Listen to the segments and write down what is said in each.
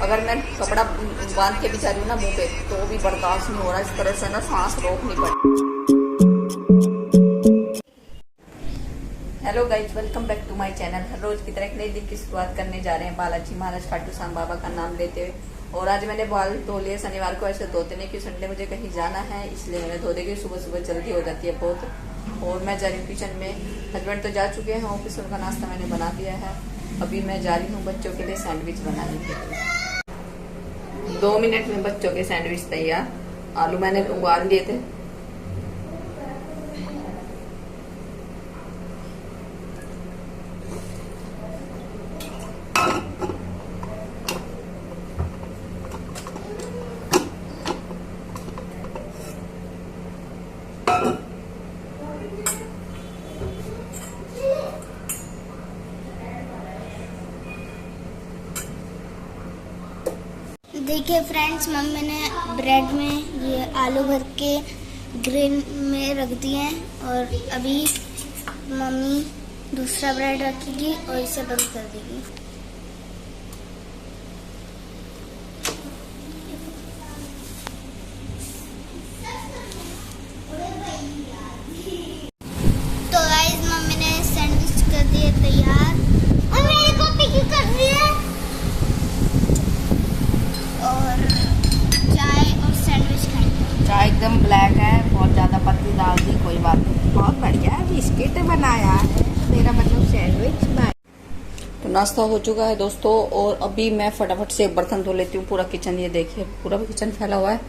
अगर मैं कपड़ा बांध के भी जा रही हूँ ना मुंह पे तो भी बर्दाश्त नहीं हो रहा, इस तरह से ना सांस रोकनी पड़ती। Hello guys, welcome back to my channel. हर रोज की तरह एक नई दिन की शुरुआत करने जा रहे हैं बालाजी महाराज खाटू श्याम बाबा का नाम लेते हुए। और आज मैंने बाल धो लिए। शनिवार को ऐसे धोते नहीं कि संडे मुझे कहीं जाना है, इसलिए मैंने धो देगी। सुबह सुबह जल्दी हो जाती है बहुत। और मैं जा रही हूँ किचन में। हस्बैंड तो जा चुके हैं ऑफिस, उनका नाश्ता मैंने बना दिया है। अभी मैं जा रही हूँ बच्चों के लिए सैंडविच बनाने के लिए। 2 मिनट में बच्चों के सैंडविच तैयार। आलू मैंने उबाल दिए थे। देखिए फ्रेंड्स, मम्मी ने ब्रेड में ये आलू भर के ग्रिल में रख दिए हैं और अभी मम्मी दूसरा ब्रेड रखेगी और इसे बंद कर देगी। तो गाइस, मम्मी ने सैंडविच कर दिए तैयार और मेरी कॉपी क्यों कर रही है? और चाय और सैंडविच खाएंगे। चाय एकदम ब्लैक है, बहुत ज़्यादा पत्ती डाल दी, कोई बात नहीं। बहुत बढ़िया बिस्किट बनाया है मेरा, मतलब सैंडविच बनाया। तो नाश्ता हो चुका है दोस्तों, और अभी मैं फटाफट से बर्तन धो लेती हूँ। पूरा किचन, ये देखिए पूरा किचन फैला हुआ है।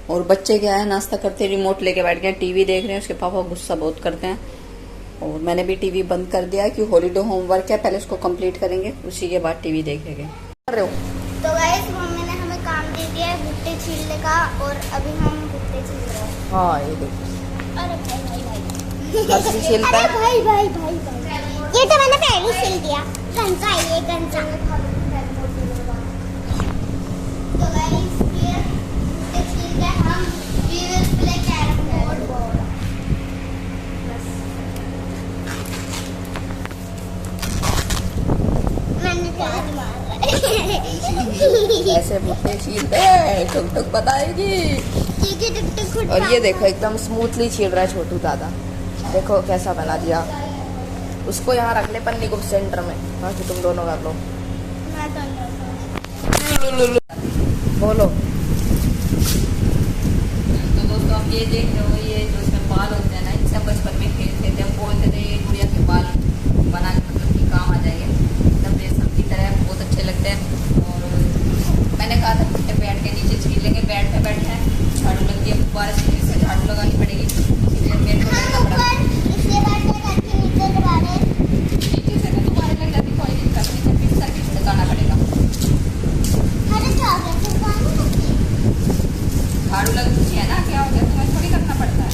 और बच्चे क्या है, नाश्ता करते रिमोट लेके बैठ गए, टीवी देख रहे हैं। उसके पापा गुस्सा बहुत करते हैं। और मैंने भी टीवी बंद कर दिया कि हॉलीडे होमवर्क है, पहले उसको कंप्लीट करेंगे, उसी के बाद टीवी देखेंगे। कर रहे हो? तो गाइस, मम्मी ने हमें काम दे दिया है भुट्टे छीलने का और अभी हम भुट्टे छील रहे हैं। हाँ, ये देखो। अरे भाई भाई हंसी छीलता है। भाई भाई भाई भाई, ये तो मैंने पहले ही छील दिया। गंजा है ये, गंजा। तो गाइस, ये भुट्टे छील के हम we will play carrom board. मैंने प्यार मारा ऐसे भुट्टे छीलते हैं, टुक टुक बताएगी। और ये देखो एकदम स्मूथली छील रहा है छोटू दादा। देखो कैसा बना दिया। उसको यहाँ रख ले पन्नी को सेंटर में, बाकी तुम दोनों कर लो। बोलो। तो दोस्तों, आप ये देख रहे हो, ये जो इसमें बाल होते हैं ना, इनसे हम बचपन में खेलते थे। हम बोलते थे ये गुड़िया के बाल बना के मतलब कि काम आ जाएंगे, एकदम रेशम की तरह, बहुत अच्छे लगते हैं। और मैंने कहा था भुट्टे बैठ के नीचे छील लेंगे, बेड पे बैठे हैं, झाड़ू लग गई, बारिश से झाड़ू लगानी पड़ेगी, इसलिए मेरे को लगना पड़ा। नीचे से तो तुम्हारे लग जाती, कोई दिक्कत नहीं, फिर सर्विस लगाना पड़ेगा। झाड़ू लगती है ना, क्या हो गया, तुम्हें थोड़ी करना पड़ता है।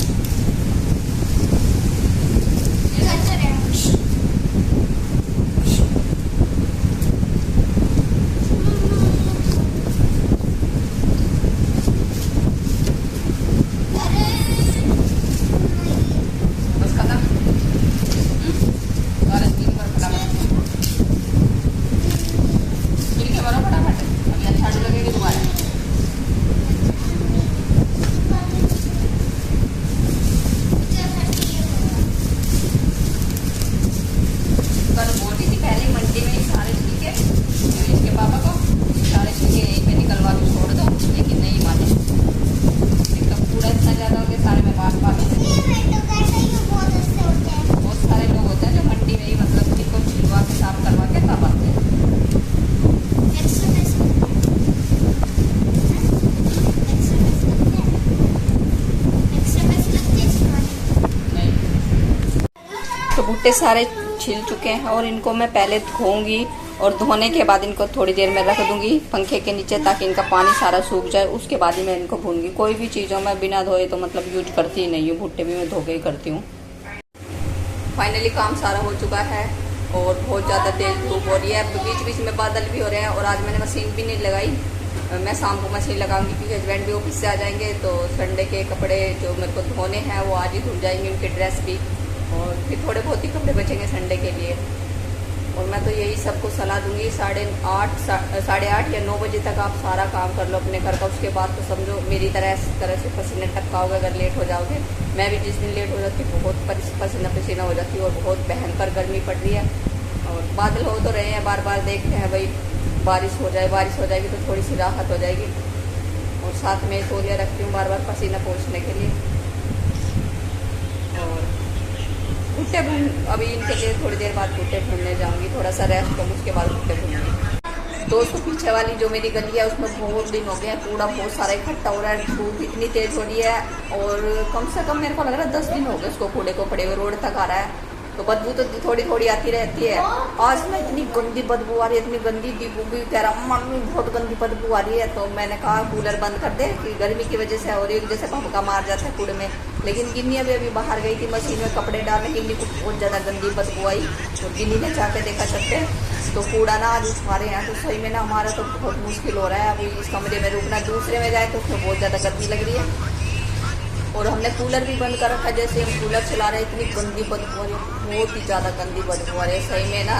भुट्टे सारे छिल चुके हैं और इनको मैं पहले धोऊंगी और धोने के बाद इनको थोड़ी देर में रख दूंगी पंखे के नीचे, ताकि इनका पानी सारा सूख जाए। उसके बाद ही मैं इनको भूनूंगी। कोई भी चीज़ों में बिना धोए तो मतलब यूज करती ही नहीं हूँ। भुट्टे भी मैं धो के ही करती हूँ। फाइनली काम सारा हो चुका है और बहुत ज़्यादा तेज धूप हो रही है। बीच बीच में बादल भी हो रहे हैं। और आज मैंने मशीन भी नहीं लगाई, मैं शाम को मशीन लगाऊंगी क्योंकि हस्बैंड भी ऑफिस से आ जाएंगे। तो संडे के कपड़े जो मेरे को धोने हैं वो आज ही धुल जाएंगे, उनके ड्रेस भी। और फिर थोड़े बहुत ही कपड़े बचेंगे संडे के लिए। और मैं तो यही सबको सलाह दूंगी 8:30 या 9 बजे तक आप सारा काम कर लो अपने घर का। उसके बाद तो समझो मेरी तरह इस तरह से पसीने टपकाओगे अगर लेट हो जाओगे। मैं भी जिस दिन लेट हो जाती हूँ बहुत पसीना पसीना हो जाती है और बहुत भयंकर गर्मी पड़ रही है। और बादल हो तो रहे हैं, बार बार देखते हैं भाई बारिश हो जाएगी तो थोड़ी सी राहत हो जाएगी। और साथ में तौलिया रखती हूँ बार बार पसीना पोंछने के लिए। और भुट्टे भून अभी इनके लिए थोड़ी देर बाद भुट्टे भूनने जाऊंगी, थोड़ा सा रेस्ट करूँ उसके बाद भुट्टे भूनूंगी। दोस्तों पीछे वाली जो मेरी गली है उसमें बहुत दिन हो गए हैं, कूड़ा बहुत सारा इकट्ठा हो रहा है। धूप इतनी तेज हो रही है और कम से कम मेरे को लग रहा है 10 दिन हो गए उसको कूड़े को पड़े हुए, रोड तक आ रहा है। तो बदबू तो थोड़ी थोड़ी आती रहती है। आज ना इतनी गंदी बदबू आ रही है, इतनी गंदी दीपू भी कह रहा मम्मी बहुत गंदी बदबू आ रही है। तो मैंने कहा कूलर बंद कर दे कि गर्मी की वजह से और एक जैसे भभका मार जाता है कूड़े में। लेकिन गिन्नी अभी बाहर गई थी मशीन में कपड़े डालने, गिन्नी को बहुत ज़्यादा गंदी बदबू आई। तो गिन्नी ने जाके देखा छत पे तो कूड़ा ना आज उठा रहे हैं। तो सही में ना हमारा तो बहुत मुश्किल हो रहा है अभी इस कमरे में रुकना। दूसरे में जाए तो उसमें बहुत ज़्यादा गर्मी लग रही है। और हमने कूलर भी बंद कर रखा, जैसे हम कूलर चला रहे हैं इतनी गंदी बदबू आ रही है, बहुत ही ज़्यादा गंदी बदबू आ रही है। सही में ना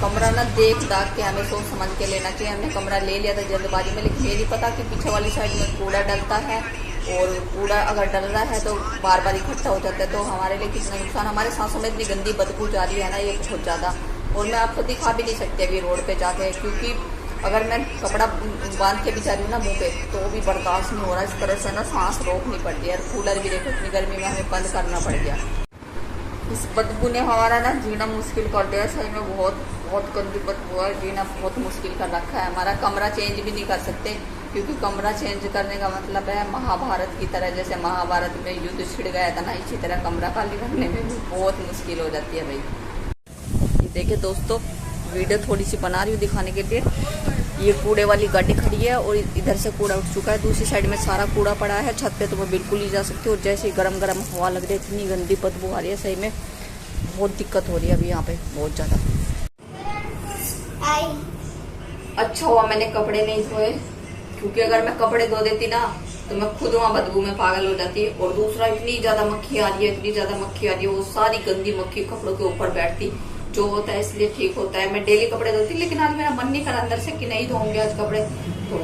कमरा ना देख दाख के हमें सोच समझ के लेना चाहिए। हमने कमरा ले लिया था जल्दबाजी में, लेकिन ये नहीं पता कि पीछे वाली साइड में कूड़ा डलता है और कूड़ा अगर डल रहा है तो बार बार इकट्ठा हो जाता है तो हमारे लिए कितना नुकसान। हमारे सांसों में इतनी गंदी बदबू जा रही है ना ये बहुत ज़्यादा। और मैं आपको दिखा भी नहीं सकती अभी रोड पे जाके, क्योंकि अगर मैं कपड़ा बांध के भी जा रही हूँ ना मुँह पे तो वो भी बर्दाश्त नहीं हो रहा। इस तरह से ना सांस रोकनी पड़ रही है। कूलर भी देखो इतनी गर्मी में हमें बंद करना पड़ गया। इस बदबू ने हमारा ना जीना मुश्किल कर दिया। सही में बहुत गंदी बदबू है, जीना बहुत मुश्किल कर रखा है। हमारा कमरा चेंज भी नहीं कर सकते क्योंकि कमरा चेंज करने का मतलब है महाभारत की तरह, जैसे महाभारत में युद्ध छिड़ गया था ना, इसी तरह कमरा खाली करने में भी बहुत मुश्किल हो जाती है भाई। ये देखिए दोस्तों वीडियो थोड़ी सी बना रही हूँ दिखाने के लिए। ये कूड़े वाली गाड़ी खड़ी है और इधर से कूड़ा उठ चुका है, दूसरी साइड में सारा कूड़ा पड़ा है। छत पे तो मैं बिल्कुल नहीं जा सकती और जैसे ही गरम गरम हवा लग रही है इतनी गंदी बदबू आ रही है। सही में बहुत दिक्कत हो रही है अभी यहाँ पे बहुत ज़्यादा। अच्छा हुआ मैंने कपड़े नहीं धोए, क्योंकि अगर मैं कपड़े धो देती ना तो मैं खुद वहाँ बदबू में पागल हो जाती। और दूसरा इतनी ज़्यादा मक्खी आ रही है, इतनी ज़्यादा मक्खी आ रही है, वो सारी गंदी मक्खी कपड़ों के ऊपर बैठती जो होता है, इसलिए ठीक होता है। मैं डेली कपड़े धोती, लेकिन आज मेरा मन नहीं करा अंदर से कि नहीं धोऊंगे आज कपड़े। तो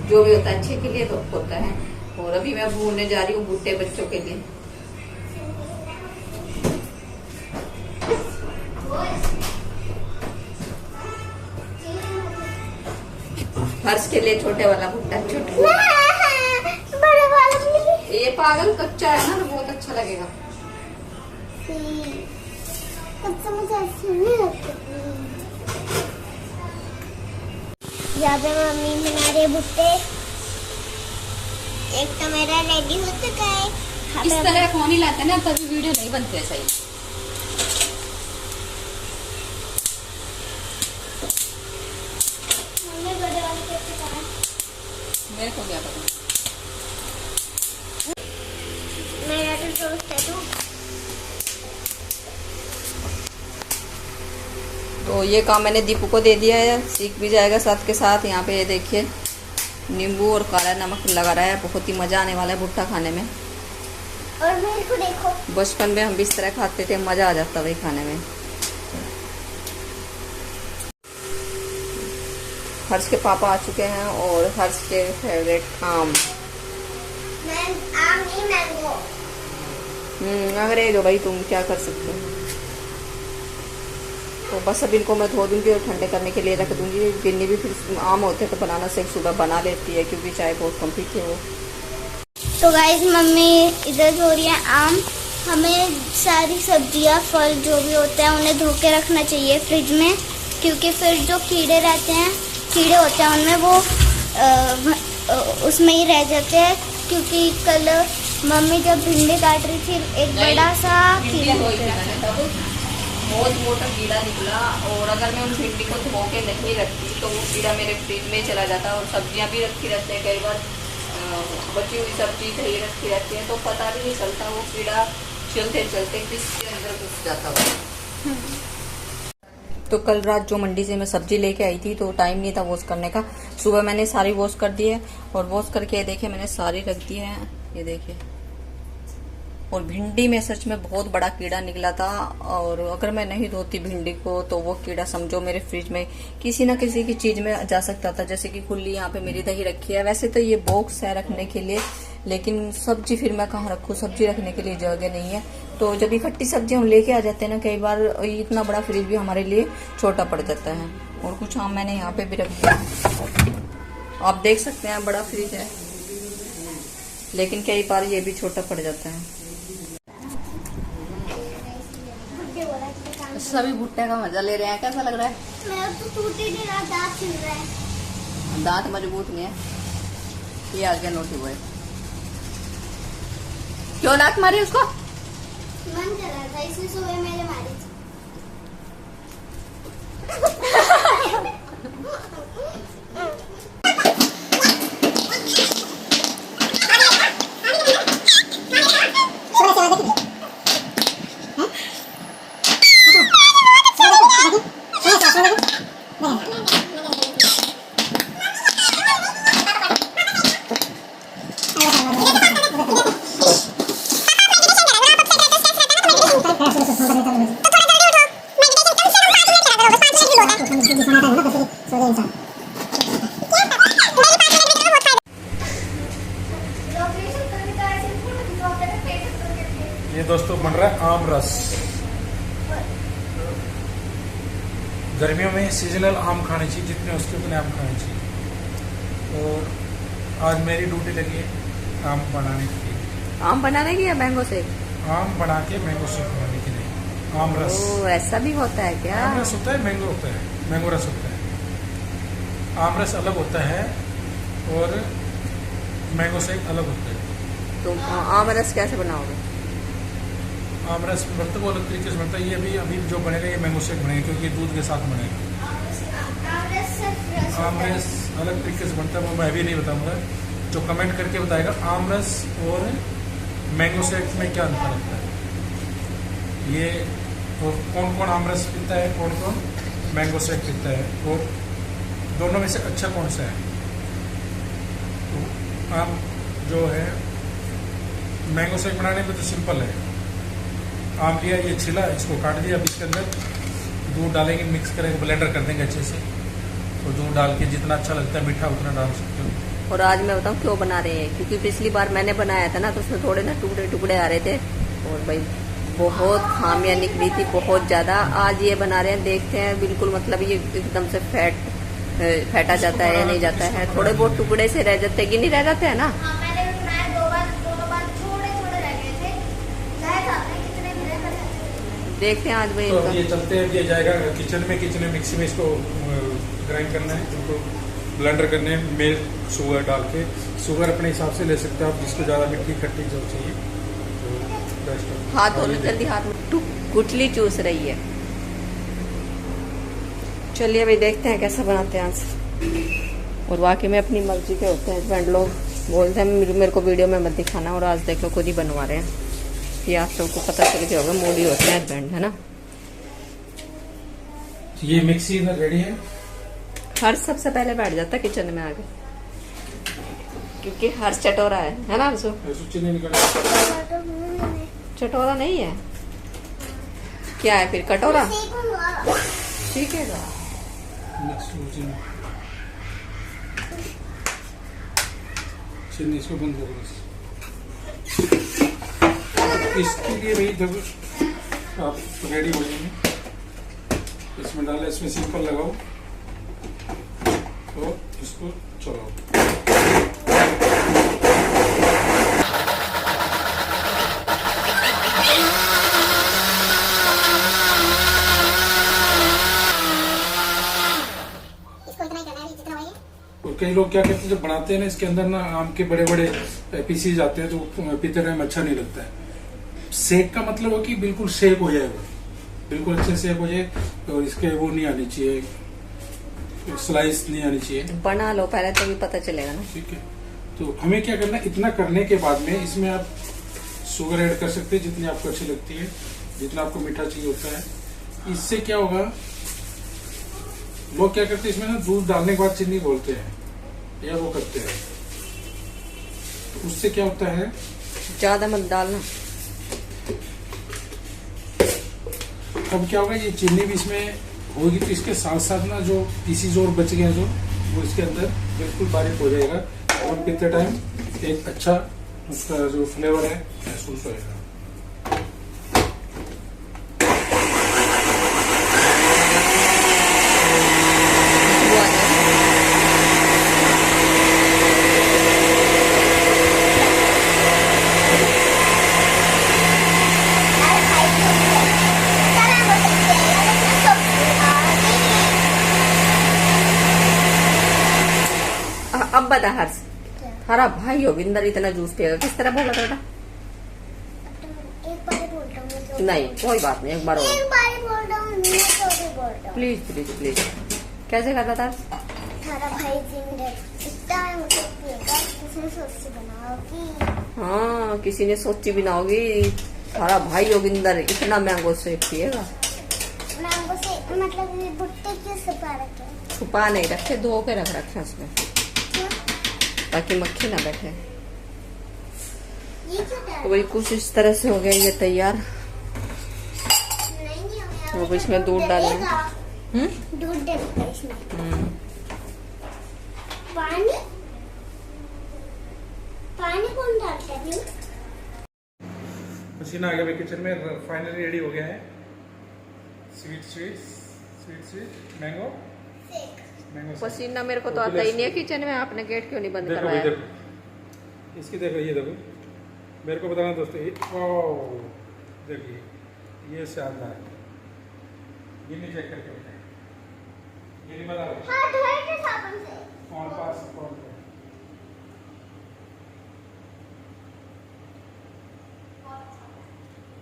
जो भी होता है अच्छे के लिए तो होता है। और अभी मैं भूनने जा रही हूँ भुट्टे बच्चों के लिए। फर्श के लिए छोटे वाला भुट्टा, बड़े वाला ये पागल कच्चा है ना तो बहुत अच्छा लगेगा। यहाँ पे मम्मी बना रही भुट्टे। एक तो मेरा रेडी हो चुका है। इस तरह फोन ही लाते ना तभी वीडियो नहीं बनते सही। मेरे को क्या पता, मेरा तो दोस्त है तू। तो ये काम मैंने दीपू को दे दिया है, सीख भी जाएगा साथ के साथ। यहाँ पे ये देखिए नींबू और काला नमक लगा रहा है, बहुत ही मज़ा आने वाला है भुट्टा खाने में। और मेरे को देखो, बचपन में हम भी इस तरह खाते थे, मज़ा आ जाता भाई खाने में। हर्ष के पापा आ चुके हैं और हर्ष के फेवरेट आम। आम नहीं मैंगो। अंग्रेज हो भाई तुम, क्या कर सकते हो। तो बस अब इनको मैं धो दूंगी और ठंडे करने के लिए रख दूंगी। गिन्नी भी फिर आम होते हैं तो बनाना शेक सुबह बना लेती है, क्योंकि चाय बहुत कम पीती है वो। तो गाइस मम्मी इधर धो रही है आम। हमें सारी सब्जियां फल जो भी होते हैं उन्हें धो के रखना चाहिए फ्रिज में, क्योंकि फिर जो कीड़े रहते हैं, कीड़े होते हैं उनमें वो उसमें ही रह जाते हैं। क्योंकि कल मम्मी जब भिंडी काट रही थी एक बड़ा सा कीड़ा बहुत मोटा कीड़ा निकला, और अगर मैं उन भिंडी को धो के नहीं रखती तो वो कीड़ा मेरे फ्रिज में चला जाता। और सब्जियां भी रखी रहती हैं, कई बार बची हुई सब्जी कहीं रखी रहती है तो पता भी नहीं चलता, वो कीड़ा चलते चलते किसके अंदर घुस जाता हुआ। तो कल रात जो मंडी से मैं सब्जी लेके आई थी तो टाइम नहीं था वॉश करने का। सुबह मैंने सारी वॉश कर दी है और वॉश करके देखिए मैंने सारी रख दी है। ये देखिए और भिंडी में सच में बहुत बड़ा कीड़ा निकला था, और अगर मैं नहीं धोती भिंडी को तो वो कीड़ा समझो मेरे फ्रिज में किसी ना किसी की चीज में जा सकता था। जैसे कि खुली यहाँ पे मेरी दही रखी है, वैसे तो ये बॉक्स है रखने के लिए, लेकिन सब्जी फिर मैं कहाँ रखूँ, सब्जी रखने के लिए जगह नहीं है। तो जब इकट्ठी सब्जी हम लेके आ जाते हैं ना, कई बार इतना बड़ा फ्रिज भी हमारे लिए छोटा पड़ जाता है। और कुछ आम मैंने यहाँ पे भी रख दिया, आप देख सकते हैं बड़ा फ्रिज है, लेकिन कई बार ये भी छोटा पड़ जाता है। सभी भुट्टे का मजा ले रहे हैं, कैसा लग रहा है? मैं तो टूट ही नहीं रहा, दांत छिल रहा है। दांत मजबूत नहीं है, ये आ गया नोटी बॉय। क्यों लात मारी उसको? मन कर रहा था इसलिए सुबह मेरे मारी थी। ये दोस्तों बन रहा है आम रस। गर्मियों में सीजनल आम खाने चाहिए, जितने उसके उतने आम खाने चाहिए। और आज मेरी ड्यूटी लगी है आम बनाने की। आम बनाने की या मैंगो शेक? आम बना के मैंगो शेक बनाने के लिए आम रस। ओ, ऐसा भी होता है क्या? आम रस होता है, मैंगो होता है, मैंगो रस होता है। आम रस अलग होता है और मैंगो शेक अलग होता है। तो आम रस कैसे बनाओगे? आम रस बनता वो अलग तरीके से बनता है। ये अभी जो बनेगा ये मैंगो शेक बनेगा, क्योंकि दूध के साथ बनेगा। आम रस अलग तरीके से बनता है, वो मैं भी नहीं बताऊंगा, जो कमेंट करके बताएगा आम रस और मैंगो शेक में क्या अंतर होता है। ये और कौन कौन आम रस पीता है, कौन कौन मैंगो शेक पीता है, और दोनों में से अच्छा कौन सा है। तो आम जो है मैंगो शेक बनाने में तो सिंपल है। आम लिया, ये छिला, इसको काट दिया, अब इसके अंदर दूध डालेंगे, मिक्स करेंगे, ब्लेंडर कर देंगे अच्छे से। तो दूध डाल के जितना अच्छा लगता है मीठा उतना डाल सकते हो। और आज मैं बताऊँ क्यों बना रहे हैं, क्योंकि पिछली बार मैंने बनाया था ना, तो उसमें थोड़े ना टुकड़े टुकड़े आ रहे थे, और भाई बहुत खामियां निकली थी, बहुत ज्यादा। आज ये बना रहे हैं, देखते हैं बिल्कुल मतलब ये एकदम से फैटा जाता है या नहीं जाता है। थोड़े बहुत टुकड़े से रह जाते हैं कि नहीं रह जाते हैं ना। देखते हैं आज भाई तो ये चलते हैं, ये जाएगा किचन में मिक्सी में इसको ग्राइंड करना है, इनको ब्लेंडर करने हैं, मिल्क शुगर डाल के। शुगर अपने हिसाब से ले सकते हो आप, जिसको ज़्यादा मीठी खट्टी जो चाहिए तो बेस्ट। हाथ धो लो जल्दी, हाथ में गुठली चूस रही है। चलिए भाई देखते हैं कैसा बनाते हैं आज। और वाकई में अपनी मर्जी के होते हैं हस्बैंड लोग, बोलते हैं मेरे को वीडियो में मत दिखाना, और आज देख लो खुद ही बनवा रहे हैं। ये आप सबको पता चल गया होगा, मूडी होते हैं हस्बैंड, है ना। ये मिक्सी इधर रेडी है। हर्ष सबसे पहले बैठ जाता किचन में आके, क्योंकि हर्ष चटोरा है ना हर्षो? चटोरा नहीं है, क्या है फिर, कटोरा? ठीक है, चलिए इसको बंद करो बस। इसके लिए भाई जब आप रेडी हो जाएंगे, इसमें डाला, इसमें सिंपल लगाओ और इसको चलाओ। और कई लोग क्या कहते हैं, जब बनाते हैं ना इसके अंदर ना आम के बड़े बड़े पीसीज आते हैं, तो पीते टाइम अच्छा नहीं लगता है। सेक का मतलब हो कि बिल्कुल सेक हो जाए, वो बिल्कुल अच्छे सेक हो जाए, और इसके वो नहीं आनी चाहिए, स्लाइस नहीं आनी चाहिए। बना लो पहले तो भी पता चलेगा ना। ठीक है, तो हमें क्या करना है, इतना करने के बाद में इसमें आप शुगर ऐड कर सकते हैं जितनी आपको अच्छी लगती है, जितना आपको मीठा चाहिए होता है। इससे क्या होगा, लोग क्या करते हैं इसमें ना दूध डालने के बाद चीनी बोलते हैं या वो करते हैं, तो उससे क्या होता है, ज्यादा मत डालना, अब क्या होगा, ये चीनी भी इसमें होगी तो इसके साथ साथ ना जो पीसीज और बच गए हैं जो, वो इसके अंदर बिल्कुल बारीक हो जाएगा और कितने टाइम एक अच्छा उसका जो फ्लेवर है महसूस होएगा। अब बता हर्ष, हरा भाई योगिंदर इतना जूस पिएगा, किस तरह बोला था बेटा? एक बार ही बोल रहा हूँ मैं, नहीं कोई बात नहीं, एक बार और एक बार ही बोल रहा हूँ, मैं तो भी बोल रहा हूँ। Please please please. कैसे करता था? थारा भाई जिंदर इतना है मुझे पिएगा, किसने सोची बनाओगी? हाँ, किसी ने सोची भी ना होगी, हरा भाई योगिंदर इतना मैंगो शेक पिएगा। मैंगो से मतलब ये भुट्टे क्यों छुपा रखे? छुपा नहीं रखे, धो के रख रखे उसमें क्यों? ताकि मक्खी ना बैठे। ये क्यों डाल? तो वही कुछ इस तरह से हो गया ये तैयार। नहीं हो गया। अब इसमें दूध डालना है। डलेगा। दूध डलेगा इसमें। पानी पानी कौन डालता है क्यों? पसीना आ गया भाई किचन में, फाइनली रेडी हो गया है स्वीट मैंगो शेक। पसीना मेरे को तो आता ही नहीं है किचन में, आपने गेट क्यों नहीं बंद करवाया? देखो इसकी, देखो ये देखो, मेरे को बताना दोस्तों, ये देखिए ये शानदार है, ये नहीं चेक करके बताएं, ये नहीं बता रहा। हाँ धोए थे साबुन से। कौन पास कौन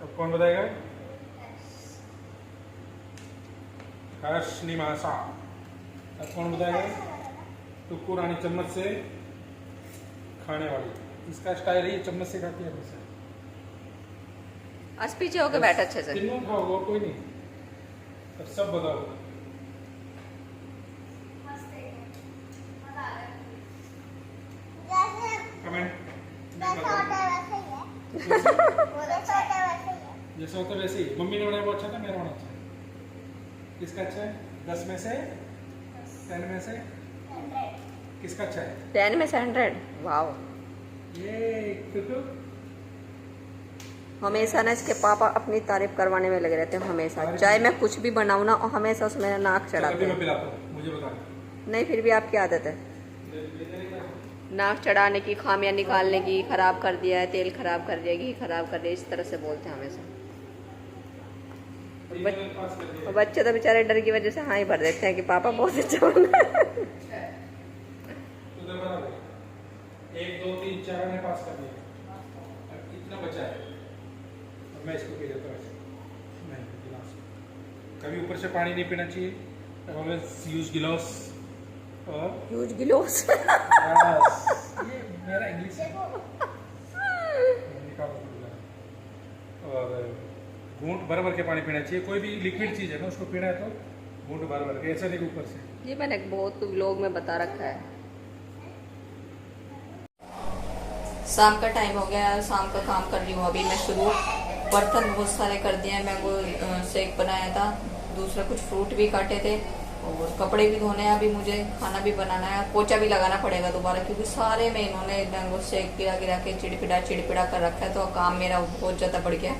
अब कौन बताएगा? हर्ष निमासा। अब कौन बताएगा? टुक्कू रानी चम्मच से खाने वाली, इसका स्टाइल है, ये चम्मच से खाती है हमेशा। आज पीछे होके बैठ अच्छे से। तीनों खाओगे और कोई नहीं, अब सब बताओ। कमेंट जैसा होता है वैसे ही है। जैसा होता है वैसे ही है। जैसा होता है वैसे ही। मम्मी ने बनाया वो अच्छा था, मेरा बना अच्छा है। किसका अच्छा है? 10 में से 10 में से किसका अच्छा है? 10 में से 100। वाह, ये टुटू हमेशा ना इसके पापा अपनी तारीफ करवाने में लगे रहते हैं हमेशा, चाहे मैं कुछ भी बनाऊँ ना, और हमेशा उसमें नाक चढ़ाते मैं हैं। पिलाता हूँ, मुझे बता। नहीं, फिर भी आपकी आदत है नाक चढ़ाने की, खामियां निकालने की, खराब कर दिया है, तेल खराब कर दिया, घी खराब कर दिया, इस तरह से बोलते हैं हमेशा। और बच्चे तो बेचारे डर की वजह से हाँ ही भर देते हैं कि पापा बहुत अच्छा बना है। 1 2 3 4 ने पास कर दिया, अब इतना बचा है, अब मैं इसको पी देता हूँ। नहीं गिलास, कभी ऊपर से पानी नहीं पीना चाहिए, ऑलवेज यूज गिलास और यूज गिलोस। ये मेरा इंग्लिश है। और घूंट भर भर के पानी पीना चाहिए, कोई भी लिक्विड चीज है ना उसको पीना है तो घूंट भर भर के, ऐसा नहीं ऊपर से। ये मैंने बहुत लोग में बता रखा है। शाम का टाइम हो गया, शाम का काम कर रही हूँ अभी मैं शुरू। बर्तन बहुत सारे कर दिए हैं, मैंगो शेक बनाया था, दूसरा कुछ फ्रूट भी काटे थे, और कपड़े भी धोने हैं अभी मुझे, खाना भी बनाना है, पोछा भी लगाना पड़ेगा दोबारा, क्योंकि सारे में इन्होंने मैंगो शेक गिरा गिरा के चिड़पिड़ा कर रखा है, तो काम मेरा बहुत ज्यादा बढ़ गया।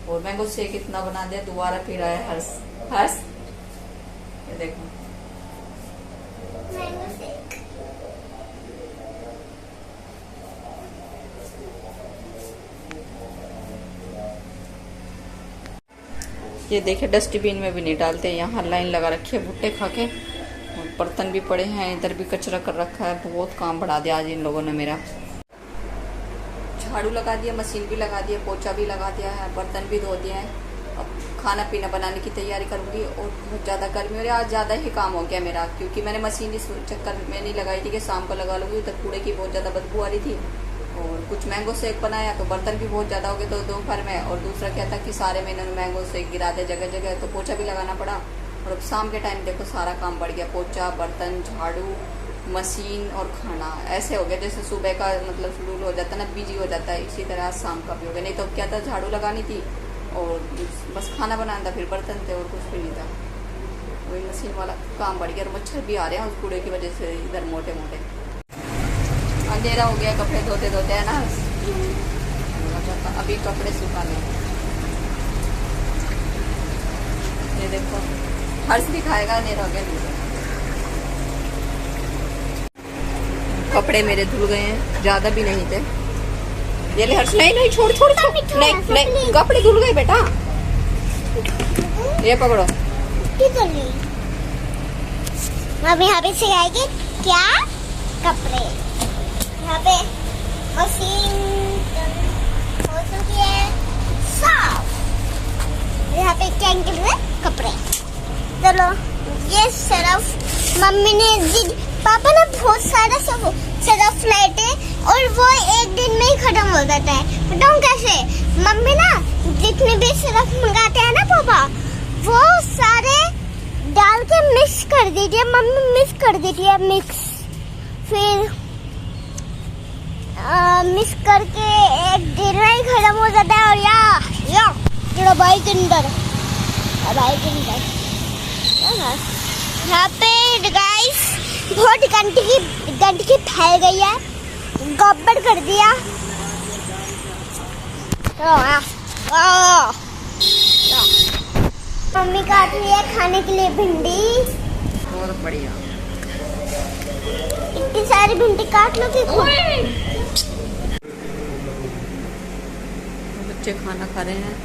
और मैंगो शेक इतना बना दिया, दोबारा फिर आया हर्ष ये देखो मैंगो शेक। ये देखिए डस्टबिन में भी नहीं डालते, यहाँ लाइन लगा रखी है भुट्टे खा के, और बर्तन भी पड़े हैं, इधर भी कचरा कर रखा है, बहुत काम बढ़ा दिया आज इन लोगों ने मेरा। झाड़ू लगा दिया, मशीन भी लगा दिया, पोछा भी लगा दिया है, बर्तन भी धो दिए हैं। अब खाना पीना बनाने की तैयारी करूँगी, और बहुत ज़्यादा गर्मी हो रही है, आज ज़्यादा ही काम हो गया मेरा, क्योंकि मैंने मशीन इस चक्कर में नहीं लगाई थी कि शाम को लगा लूँगी, उधर कूड़े की बहुत ज़्यादा बदबू आ रही थी, और कुछ मैंगो शेक बनाया तो बर्तन भी बहुत ज़्यादा हो गए तो दोपहर में, और दूसरा क्या था कि सारे में इन्होंने मैंगो शेक गिरा दिया जगह जगह, तो पोछा भी लगाना पड़ा। और अब शाम के टाइम देखो सारा काम बढ़ गया, पोछा, बर्तन, झाड़ू, मशीन और खाना, ऐसे हो गया जैसे सुबह का मतलब शेड्यूल हो जाता है ना, बिजी हो जाता है, इसी तरह शाम का भी हो गया। नहीं तो क्या था, झाड़ू लगानी थी, और बस खाना बनाना था, फिर बर्तन थे और कुछ भी नहीं था। वही मशीन वाला काम बढ़ गया और मच्छर भी आ रहे हैं उस कूड़े की वजह से इधर मोटे मोटे। अंधेरा हो गया, कपड़े धोते धोते है ना, अभी कपड़े सुखाने हैं। ये देखो हर्ष दिखाएगा, अंधेरा हो गया। कपड़े मेरे धुल गए हैं, ज्यादा भी नहीं थे। ये ले हर्ष, नहीं नहीं छोड़ छोड़ छोड़, नहीं नहीं कपड़े धुल गए बेटा, ये पकड़ो। अब यहाँ पे सिखाएंगे क्या कपड़े। यहाँ पे मशीन हो चुकी है साफ। यहाँ पे टैंकर में कपड़े। चलो ये सरफ मम्मी ने पापा ने बहुत सारा सरफ लाए थे और वो एक दिन में ही खत्म हो जाता है। बताऊँ कैसे? मम्मी ना जितने भी सरफ मंगाते हैं ना पापा, वो सारे डाल के मिक्स कर देती है। मम्मी मिक्स कर देती है, मिक्स फिर मिक्स करके एक दिन में ही खत्म हो जाता है। और या बाइक के अंदर यहाँ पे गाइस बहुत गंदगी फैल गई है, गब्बर कर दिया। मम्मी काट रही है खाने के लिए भिंडी। बहुत बढ़िया, इतनी सारी भिंडी काट लो कि बच्चे खाना खा रहे हैं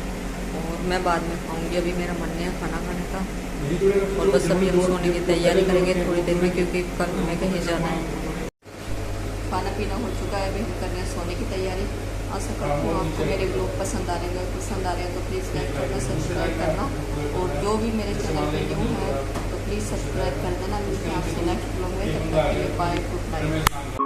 और मैं बाद में खाऊंगी। अभी मेरा मन नहीं है खाना खाने का और बस अभी हम सोने की तैयारी करेंगे थोड़ी देर में, क्योंकि कल हमें कहीं जाना है। खाना पीना हो चुका है, अभी हम कर रहे हैं सोने की तैयारी। आशा करती हूँ आपको मेरे ब्लॉग पसंद आ रहे हैं तो प्लीज़ लाइक करना, सब्सक्राइब करना, और जो भी मेरे चैनल पे न्यू है तो प्लीज़ सब्सक्राइब कर देना। मिलते हैं आपसे नेक्स्ट ब्लॉग में, तब तक के लिए बाय, गुड नाइट।